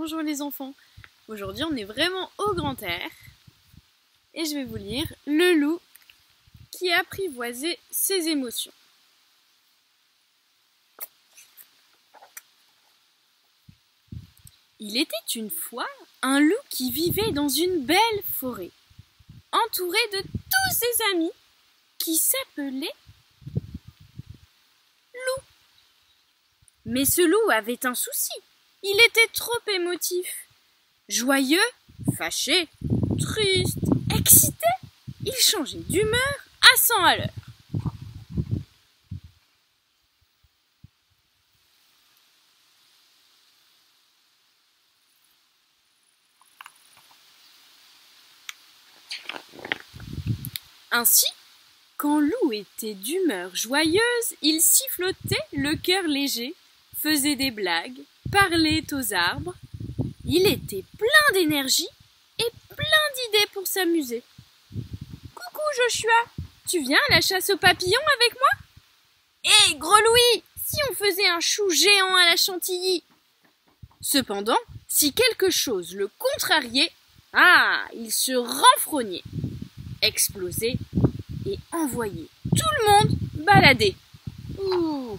Bonjour les enfants. Aujourd'hui on est vraiment au grand air et je vais vous lire Le loup qui apprivoisait ses émotions. Il était une fois un loup qui vivait dans une belle forêt, entouré de tous ses amis qui s'appelaient loups. Mais ce loup avait un souci. Il était trop émotif. Joyeux, fâché, triste, excité, il changeait d'humeur à 100 à l'heure. Ainsi, quand Loup était d'humeur joyeuse, il sifflotait le cœur léger, faisait des blagues, parlait aux arbres. Il était plein d'énergie et plein d'idées pour s'amuser. Coucou Joshua, tu viens à la chasse aux papillons avec moi? Hé, gros Louis, si on faisait un chou géant à la chantilly? Cependant, si quelque chose le contrariait, il se renfrognait, explosait et envoyait tout le monde balader. Ouh.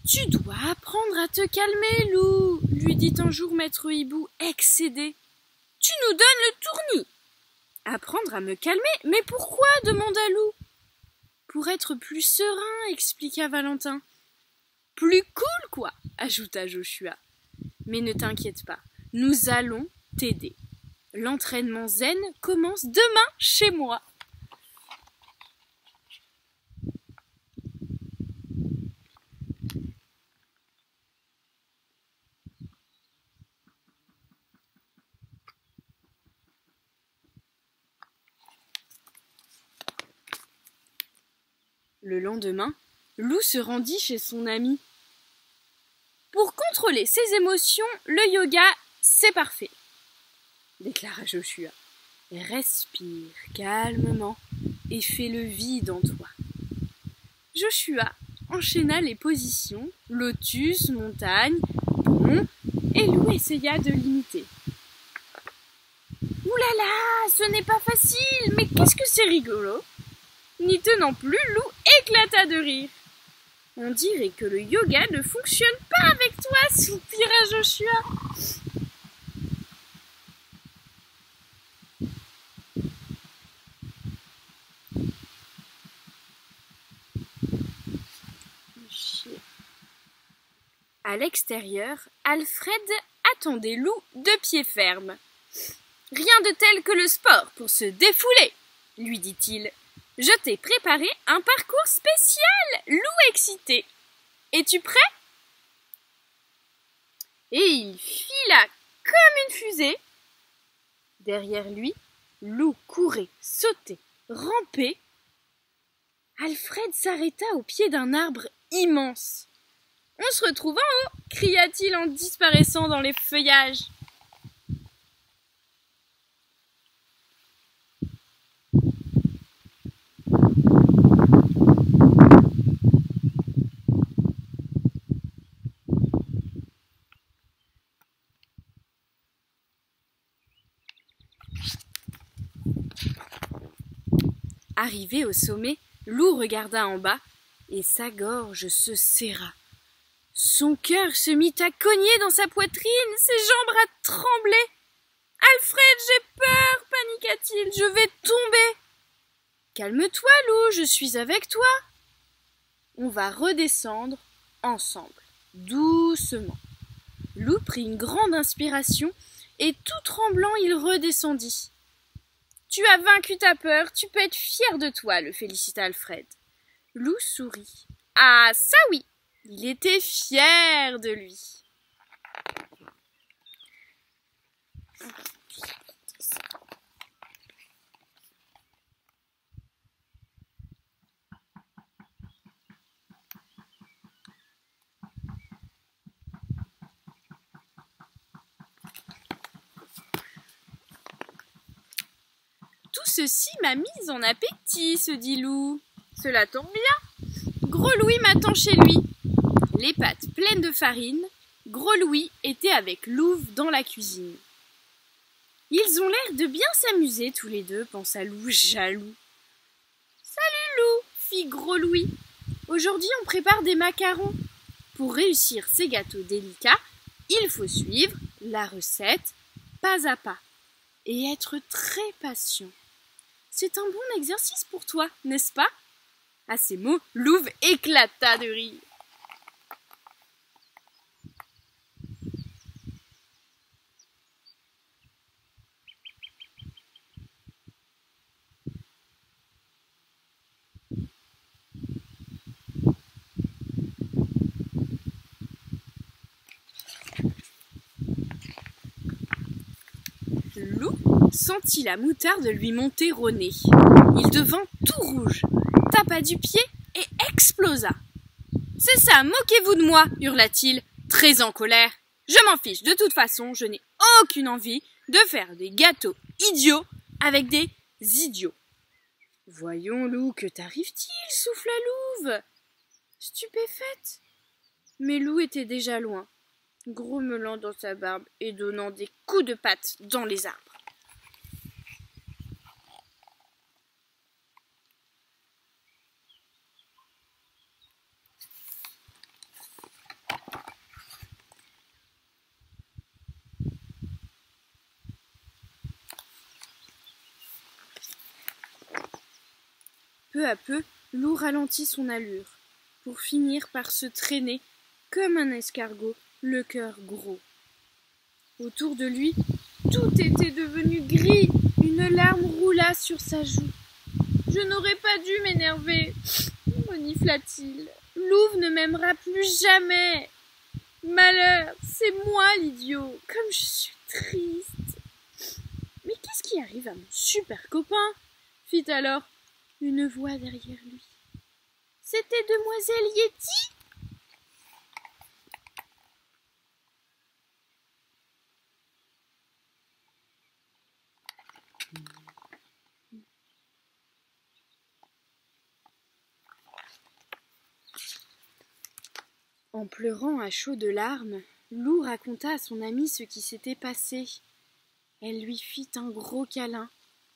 Tu dois apprendre à te calmer, Loup, lui dit un jour Maître Hibou, excédé. Tu nous donnes le tournis. Apprendre à me calmer? Mais pourquoi? Demanda Loup. Pour être plus serein, expliqua Valentin. Plus cool, quoi, ajouta Joshua. Mais ne t'inquiète pas, nous allons t'aider. L'entraînement zen commence demain chez moi. Le lendemain, Loup se rendit chez son ami. Pour contrôler ses émotions, le yoga, c'est parfait, déclara Joshua. Respire calmement et fais le vide en toi. Joshua enchaîna les positions, lotus, montagne, pont, et Loup essaya de l'imiter. Ouh là là, ce n'est pas facile, mais qu'est-ce que c'est rigolo! N'y tenant plus, Loup éclata de rire. On dirait que le yoga ne fonctionne pas avec toi, soupira Joshua. À l'extérieur, Alfred attendait Loup de pied ferme. Rien de tel que le sport pour se défouler, lui dit-il. Je t'ai préparé un parcours spécial, Loup excité. Es-tu prêt? Et il fila comme une fusée. Derrière lui, Loup courait, sautait, rampait. Alfred s'arrêta au pied d'un arbre immense. On se retrouve en haut, cria-t-il en disparaissant dans les feuillages. Arrivé au sommet, Loup regarda en bas et sa gorge se serra. Son cœur se mit à cogner dans sa poitrine, ses jambes à trembler. Alfred, j'ai peur, paniqua-t-il, je vais tomber. Calme-toi, Loup, je suis avec toi. On va redescendre ensemble, doucement. Loup prit une grande inspiration et tout tremblant, il redescendit. Tu as vaincu ta peur, tu peux être fier de toi, le félicita Alfred. Loup sourit. Ah, ça oui, il était fier de lui. ceci m'a mise en appétit, se dit Loup. Cela tombe bien. Gros Louis m'attend chez lui. Les pattes pleines de farine, Gros Louis était avec Louve dans la cuisine. Ils ont l'air de bien s'amuser tous les deux, pensa Loup jaloux. Salut Loup, fit Gros Louis. Aujourd'hui on prépare des macarons. Pour réussir ces gâteaux délicats, il faut suivre la recette pas à pas et être très patient. C'est un bon exercice pour toi, n'est-ce pas? À ces mots, Louve éclata de rire. Loup sentit la moutarde lui monter au nez. Il devint tout rouge, tapa du pied et explosa. « C'est ça, moquez-vous de moi » hurla-t-il, très en colère. « Je m'en fiche, de toute façon, je n'ai aucune envie de faire des gâteaux idiots avec des idiots. »« Voyons, Loup, que t'arrive-t-il » souffla Louve. Stupéfaite. Mais Loup était déjà loin, grommelant dans sa barbe et donnant des coups de patte dans les arbres. Peu à peu, Loup ralentit son allure, pour finir par se traîner comme un escargot, le cœur gros. Autour de lui, tout était devenu gris. Une larme roula sur sa joue. « Je n'aurais pas dû m'énerver, » renifla-t-il. « Louve ne m'aimera plus jamais. Malheur, c'est moi l'idiot, comme je suis triste. »« Mais qu'est-ce qui arrive à mon super copain ?» fit alors une voix derrière lui. C'était demoiselle Yéti. En pleurant à chaudes larmes, Loup raconta à son amie ce qui s'était passé. Elle lui fit un gros câlin,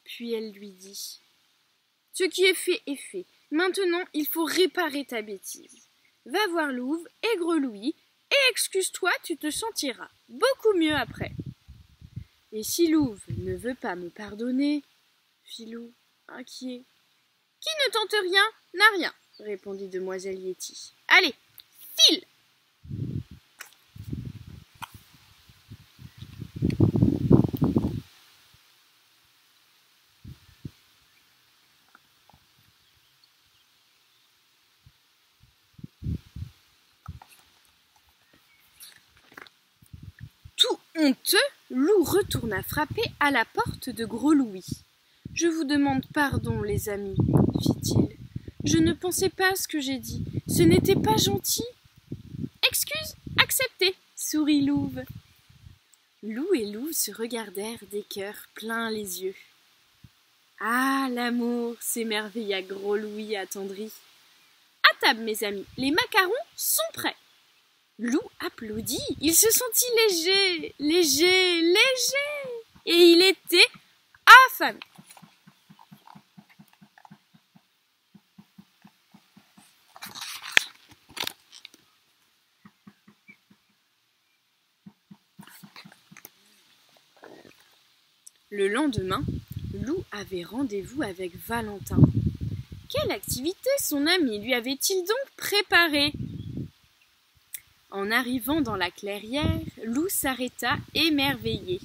puis elle lui dit « Ce qui est fait est fait. Maintenant, il faut réparer ta bêtise. Va voir Louve et Gros Louis et excuse-toi, tu te sentiras beaucoup mieux après. » « Et si Louve ne veut pas me pardonner ?» fit Loup, inquiet. « Qui ne tente rien n'a rien, » répondit demoiselle Yéti. « Allez, file !» Tout honteux, Loup retourna frapper à la porte de Gros Louis. « Je vous demande pardon, les amis, » fit-il. « Je ne pensais pas ce que j'ai dit. Ce n'était pas gentil. »« Excuse acceptée, » sourit Louve. Loup et Louve se regardèrent des cœurs pleins les yeux. « Ah, l'amour » s'émerveilla Gros Louis attendri. « À table, mes amis, les macarons sont prêts. » Loup applaudit, il se sentit léger, léger, léger, et il était affamé. Le lendemain, Loup avait rendez-vous avec Valentin. Quelle activité son ami lui avait-il donc préparée ? En arrivant dans la clairière, Loup s'arrêta émerveillé.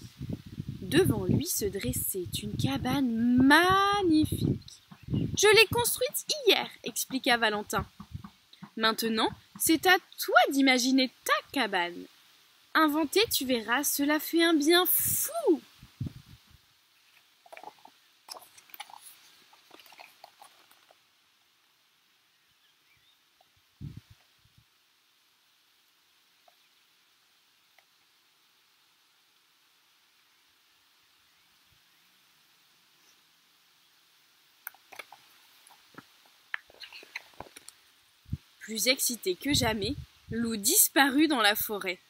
Devant lui se dressait une cabane magnifique. « Je l'ai construite hier, » expliqua Valentin. « Maintenant, c'est à toi d'imaginer ta cabane. Inventer, tu verras, cela fait un bien fou. » Plus excité que jamais, Loup disparut dans la forêt.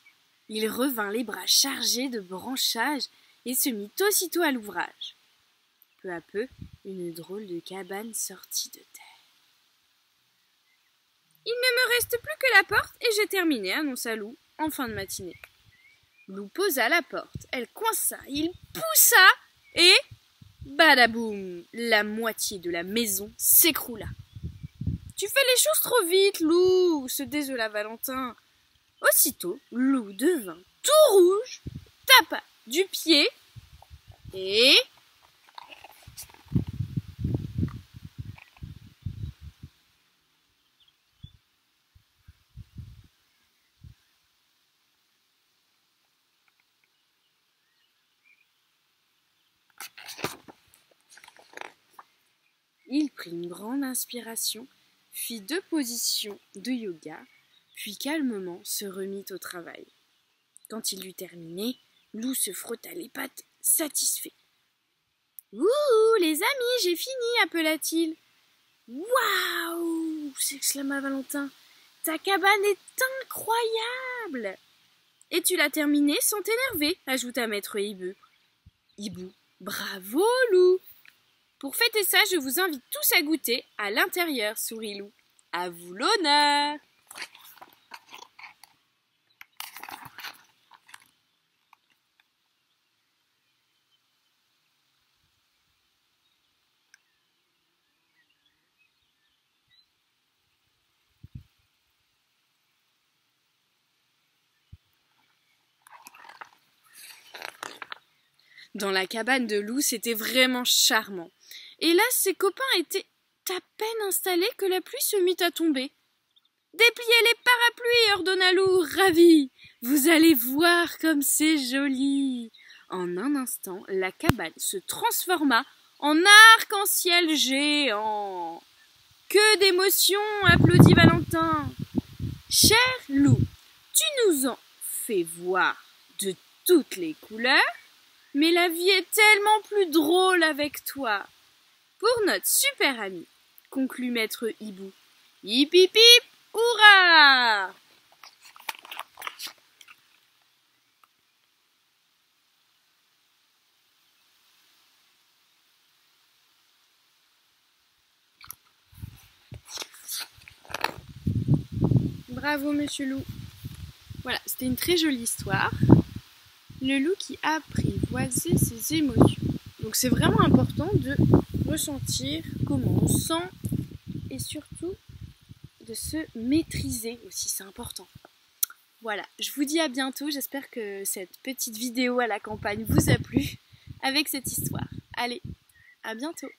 Il revint les bras chargés de branchages et se mit aussitôt à l'ouvrage. Peu à peu, une drôle de cabane sortit de terre. « Il ne me reste plus que la porte et j'ai terminé, » annonça Loup en fin de matinée. Loup posa la porte, elle coinça, il poussa et badaboum, la moitié de la maison s'écroula. « Tu fais les choses trop vite, Loup !» se désola Valentin. Aussitôt, Loup devint tout rouge, tapa du pied et... Il prit une grande inspiration, fit 2 positions de yoga, puis calmement se remit au travail. Quand il eut terminé, Loup se frotta les pattes, satisfait. « Ouh, les amis, j'ai fini !» appela-t-il. « Waouh !» s'exclama Valentin. « Ta cabane est incroyable !»« Et tu l'as terminée sans t'énerver !» ajouta maître Hibou. « Hibou, bravo, Loup !»« Pour fêter ça, je vous invite tous à goûter à l'intérieur, » sourit Loup. « À vous l'honneur !» Dans la cabane de Loup, c'était vraiment charmant. Et là, ses copains étaient à peine installés que la pluie se mit à tomber. « Dépliez les parapluies !» ordonna Loup, ravi. « Vous allez voir comme c'est joli !» En un instant, la cabane se transforma en arc-en-ciel géant. « Que d'émotion !» applaudit Valentin. « Cher Loup, tu nous en fais voir de toutes les couleurs. Mais la vie est tellement plus drôle avec toi. Pour notre super ami, » conclut maître Hibou. Hip hip hip, hurrah ! Bravo monsieur Loup. Voilà, c'était une très jolie histoire. Le loup qui apprivoisait ses émotions. Donc c'est vraiment important de ressentir comment on sent et surtout de se maîtriser aussi, c'est important. Voilà, je vous dis à bientôt, j'espère que cette petite vidéo à la campagne vous a plu avec cette histoire. Allez, à bientôt.